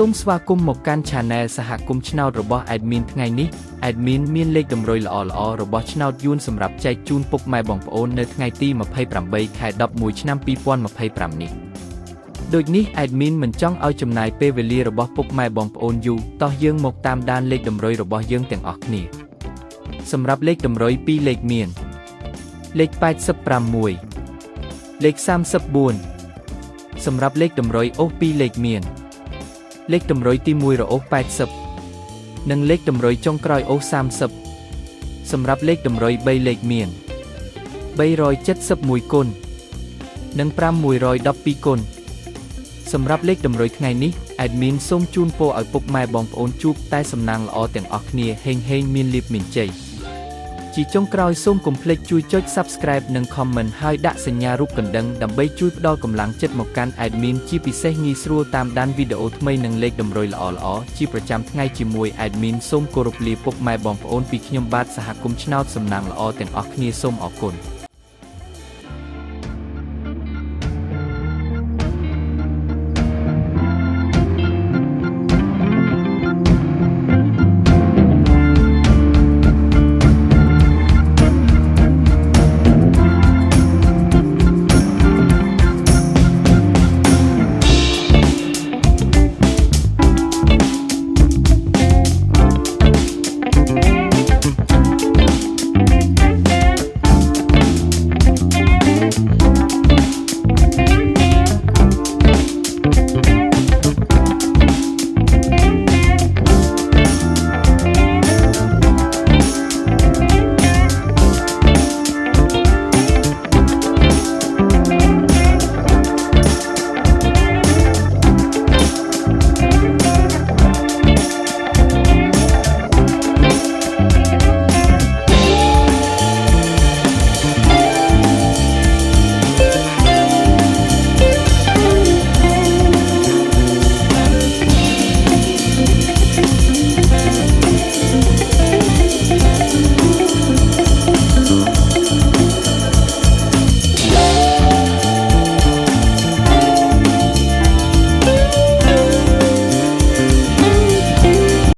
សូមស្វាគមន៍មកកាន់ Channel សហគមន៍ឆ្នោតរបស់ Admin ថ្ងៃនេះ Admin មានលេខតម្រុយល្អៗរបស់ឆ្នោតយួនសម្រាប់ចែកជូនពុកម៉ែបងប្អូននៅថ្ងៃទី28 ខែ 11 ឆ្នាំ 2025 នេះដូចនេះ Admin មិនចង់ឲ្យចំណាយពេលវេលារបស់ពុកម៉ែបងប្អូនយូរតោះយើងមកតាមដានលេខតម្រុយរបស់យើងទាំងអស់គ្នាសម្រាប់លេខតម្រុយ2លេខមានលេខ86លេខ34សម្រាប់លេខតម្រុយអូស2លេខមានលេខតម្រុយទី1រអូស80និងលេខតម្រុយចុងក្រោយអូស30សម្រាប់លេខតម្រុយ3លេខមាន371គុណនិង512គុណសម្រាប់លេខតម្រុយថ្ងៃនេះ Admin សូមជូនពរឲ្យពុកម៉ែបងប្អូនជួបតែសំណាងល្អទាំងអស់គ្នាហេងមានលាភមានជ័យជាចុងក្រោយសូមកុំភ្លេចជួយចុច Subscribe និង Comment ហើយដាក់សញ្ញារូបកណ្ដឹងដើម្បីជួយផ្ដល់កម្លាំងចិត្តមកកាន់ Admin ជាពិសេសងាយស្រួលតាមដានវីដេអូថ្មីនិងលេខតម្រុយល្អៗជាប្រចាំថ្ងៃជាមួយ Admin សូមគោរពលាពុកម៉ែបងប្អូនពីខ្ញុំបាទសហគមន៍ឆ្នោតសំណាងល្អទាំងអស់គ្នាសូមអរគុណ